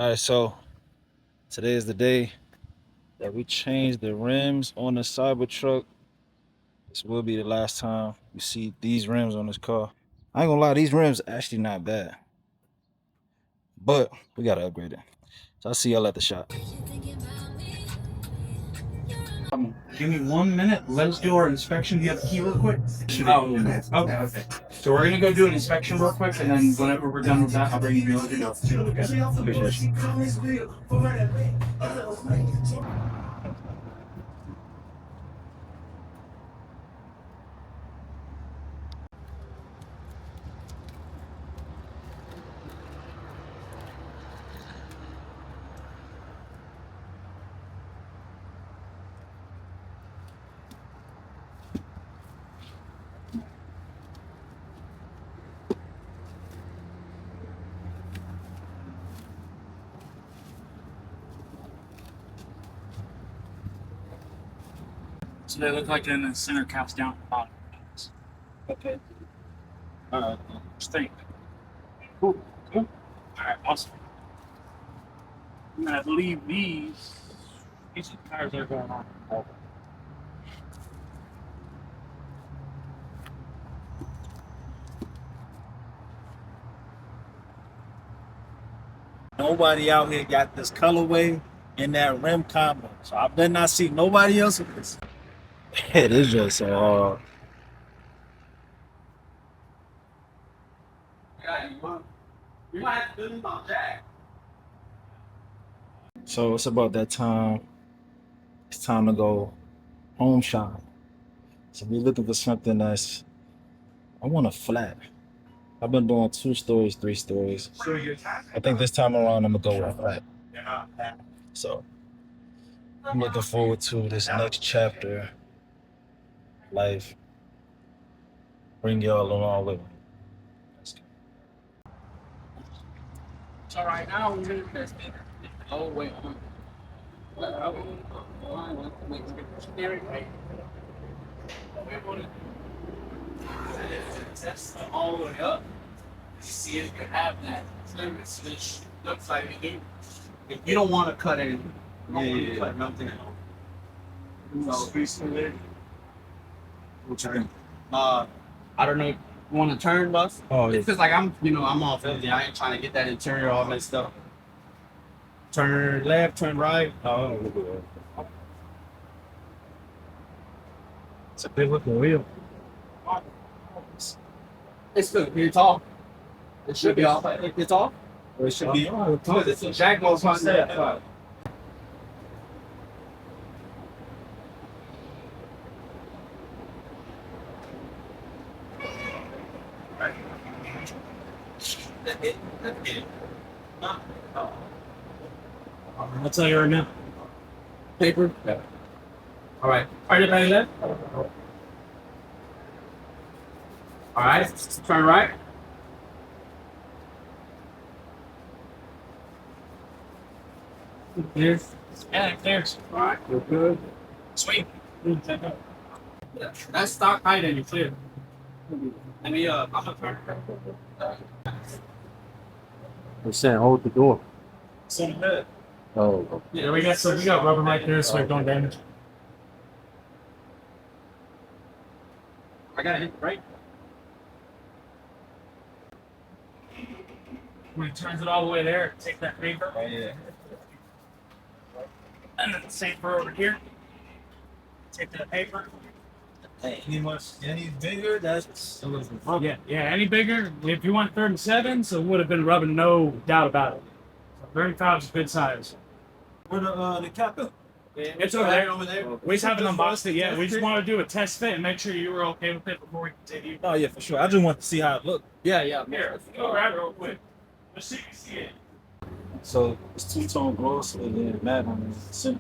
All right, so today is the day that we change the rims on the Cybertruck. This will be the last time you see these rims on this car. I ain't gonna lie, these rims actually not bad, but we gotta upgrade it. So I'll see y'all at the shop. Give me 1 minute. Let's do our inspection. Do you have the key real quick? Oh, okay. So we're gonna go do an inspection real quick, and then whenever we're done with that, I'll bring you the notes. Okay. So they look like in the center caps down at the bottom. Okay. Just think. Cool. All right, awesome. And I believe these are the tires that are going on. Nobody out here got this colorway in that rim combo, so I better not see nobody else with this. It is just so hard. You might have to do this on Jack. So it's about that time. It's time to go home shopping. So we're looking for something that's, I want a flat. I've been doing 2 stories, 3 stories. I think this time around I'm gonna go with a flat. So I'm looking forward to this next chapter. Life. Bring y'all along with me. Let's go. So right now we're gonna test it all the way on. Test all the way up. See if you have that service, which looks like you do. If you don't want to cut it, cut nothing out. So recently, What you think? I don't know if you want to turn bus. Oh, yeah. It's just like I'm all filthy. I ain't trying to get that interior all messed up. Turn left, turn right. Oh, look at that. It's a big looking wheel. It's good. It's off. It should be off. It's off. Or it should be on. Because it's a jack mode concept. I'll tell you right now. Paper? Yeah. All right. Everybody left? All right. Turn right. There's. Yeah, there's. All right. You're good. Sweet. That's stock height and you're clear. Let me, I'm gonna turn it. They're saying hold the door. Some bed. Oh. Yeah, we got rubber right there, so we don't damage. I gotta hit right. When it turns it all the way there, take that paper. Oh, yeah. And then the same for over here. Take that paper. Any bigger, that's Yeah, any bigger. If you want 37, so it would have been rubbing, no doubt about it. So 35 is a good size. where the cap up? It's over there. We just haven't unboxed it yet. We just want to do a test fit and make sure you were okay with it before we continue. Oh yeah, for sure. I just want to see how it looked. Yeah. Here, go grab it real quick. Let's see if you can see it. So it's 2-tone gloss and then matte on the center.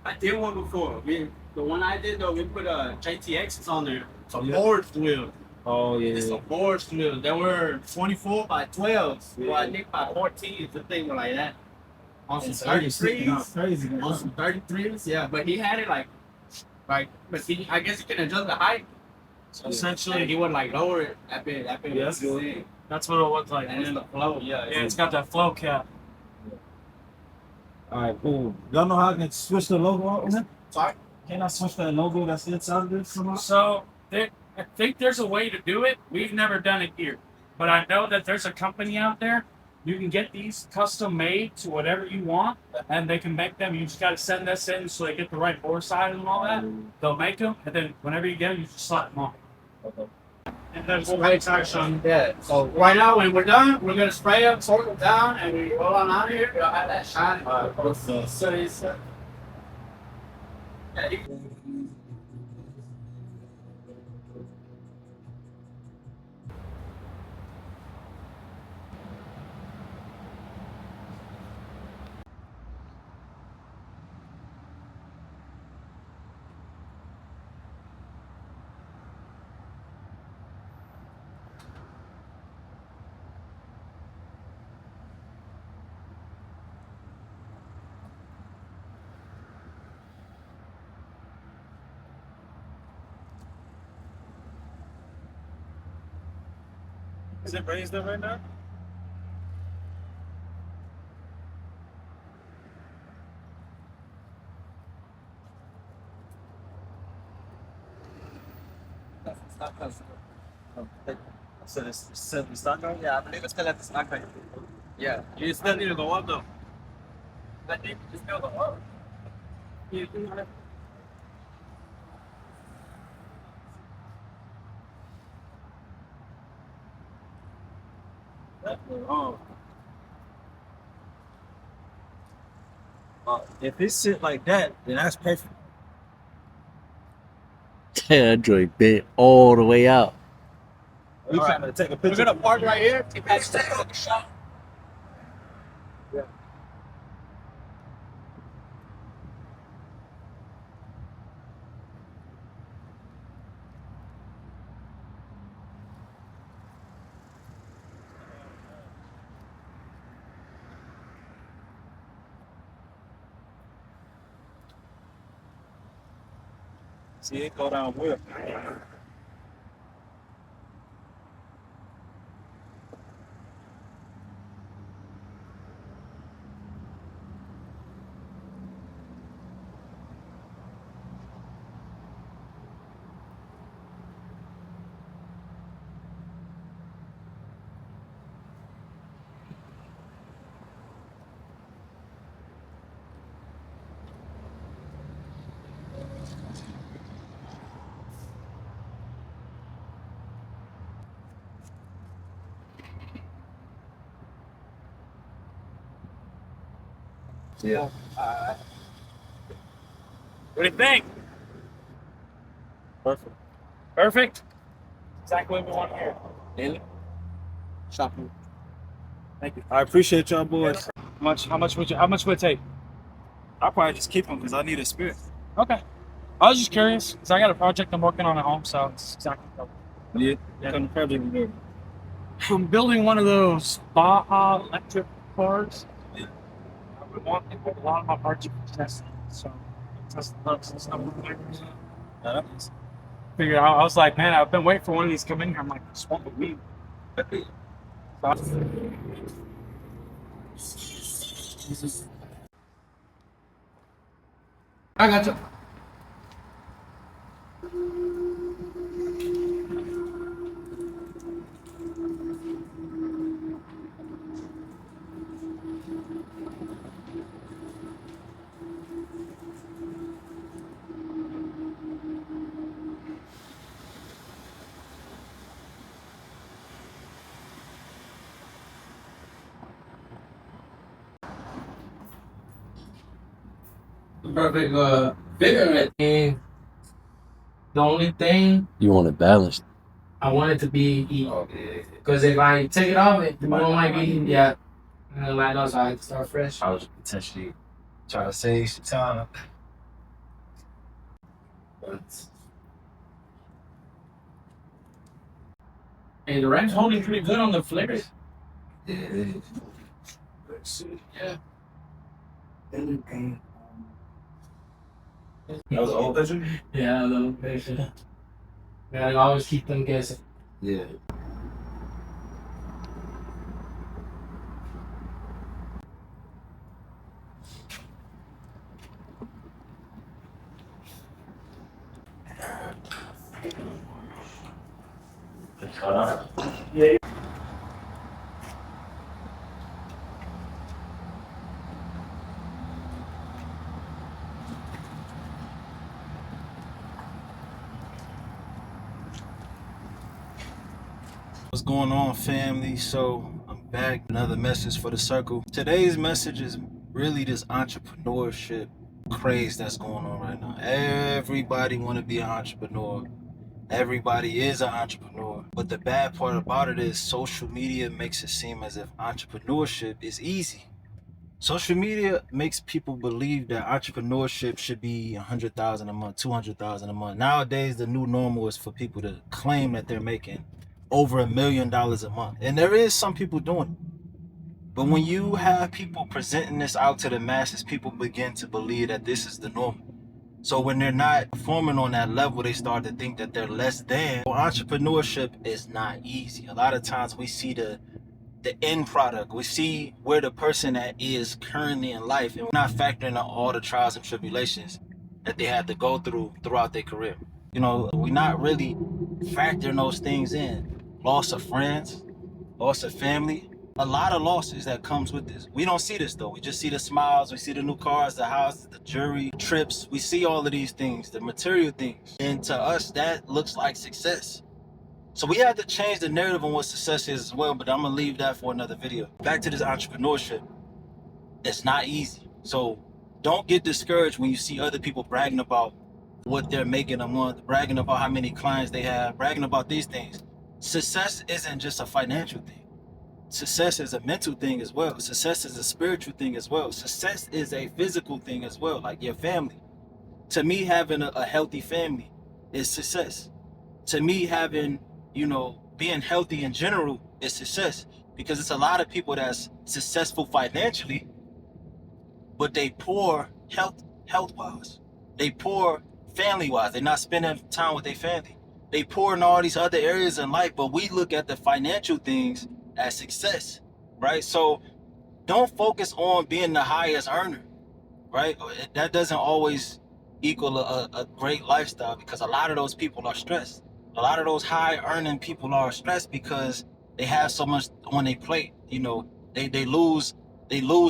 I did one before. The one I did though, we put JTXs on there. It's a Yeah. forged wheel. Oh yeah. It's a forged wheel. They were 24 by 12. Yeah. Well, I think by 14 is a thing like that. On some It's already sticking out 33s. crazy. On some 33s, yeah. But he had it but I guess he can adjust the height. So essentially, he would like lower it a bit. Yeah, that's good. That's what it looks like. And then the flow, yeah. Yeah, it's got that flow cap. All right, cool. Y'all know how I can switch the logo out? Sorry? Can I switch that logo that's inside of this somehow? So I think there's a way to do it. We've never done it here, but I know that there's a company out there. You can get these custom made to whatever you want, and they can make them. You just got to send this in so they get the right bore size and all that. They'll make them, and then whenever you get them, you just slap them on. Okay. And then we'll write text on that. So right now, when we're done, we're gonna spray them, sort them down, and we roll on out of here. We'll have that shine. Is it raised up right now? So it's still stuck on? Yeah, I believe it's still at the stock rate. Yeah. You still need to go up though. I think it's still the up. If it sit like that, then that's perfect. That joint bent all the way out. We trying to take a We're picture. gonna park right here. Take that step on the shop. See it go down well. Yeah. What do you think? Perfect. Perfect. Exactly what we want here. Really? Shopping. Thank you. I appreciate y'all boys. How much would it take? I'll probably just keep them because I need a spirit. Okay. I was just curious because I got a project I'm working on at home, so it's exactly what Yeah. Yeah. Kind of project you doing? I'm building one of those Baja electric cars. I would want a lot of my parts for testing, so test the looks and stuff. Figured out, I was like, man, I've been waiting for one of these to come in here. I'm like, just want the weed. I got you. Perfect figure right. And the only thing You want it balanced. I want it to be even. Because if I take it off, it might be, yeah. And then like so I can start fresh. I was potentially trying to save some time. And the ram's holding pretty good on the flickers. Yeah. Yeah. That was the old picture? Yeah, a little bit. Yeah, I always keep them guessing. Yeah. What's going on, family? So I'm back. Another message for the circle. Today's message is really this entrepreneurship craze that's going on right now. Everybody want to be an entrepreneur. Everybody is an entrepreneur. But the bad part about it is social media makes it seem as if entrepreneurship is easy. Social media makes people believe that entrepreneurship should be 100,000 a month, 200,000 a month. Nowadays, the new normal is for people to claim that they're making over $1 million a month. And there is some people doing it. But when you have people presenting this out to the masses, people begin to believe that this is the normal. So when they're not performing on that level, they start to think that they're less than. Well, entrepreneurship is not easy. A lot of times we see the end product. We see where the person that is currently in life, and we're not factoring in all the trials and tribulations that they had to go through throughout their career. You know, we're not really factoring those things in. Loss of friends, loss of family, a lot of losses that comes with this. We don't see this though. We just see the smiles, we see the new cars, the houses, the jewelry, trips. We see all of these things, the material things. And to us, that looks like success. So we have to change the narrative on what success is as well, but I'm gonna leave that for another video. Back to this entrepreneurship. It's not easy. So don't get discouraged when you see other people bragging about what they're making a month, bragging about how many clients they have, bragging about these things. Success isn't just a financial thing. Success is a mental thing as well. Success is a spiritual thing as well. Success is a physical thing as well, like your family. To me, having a healthy family is success. To me, having, being healthy in general is success, because it's a lot of people that's successful financially, but they poor health-wise. They poor family-wise. They're not spending time with their family. They poor in all these other areas in life, but we look at the financial things as success, right? So don't focus on being the highest earner, right? That doesn't always equal a great lifestyle, because a lot of those people are stressed. A lot of those high earning people are stressed because they have so much on their plate. They lose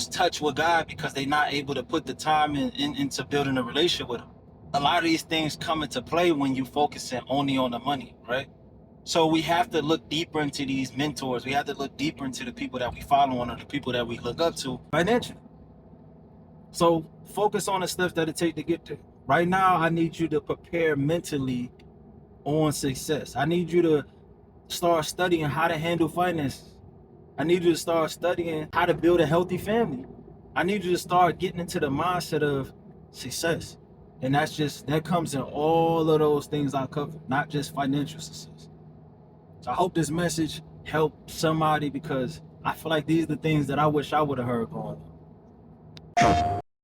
touch with God because they're not able to put the time into building a relationship with Him. A lot of these things come into play when you focusing only on the money, right? So we have to look deeper into these mentors. We have to look deeper into the people that we follow on, or the people that we look up to financially. So focus on the stuff that it takes to get there. Right now, I need you to prepare mentally on success. I need you to start studying how to handle finances. I need you to start studying how to build a healthy family. I need you to start getting into the mindset of success. And that comes in all of those things I covered, not just financial success. So I hope this message helped somebody, because I feel like these are the things that I wish I would have heard growing up.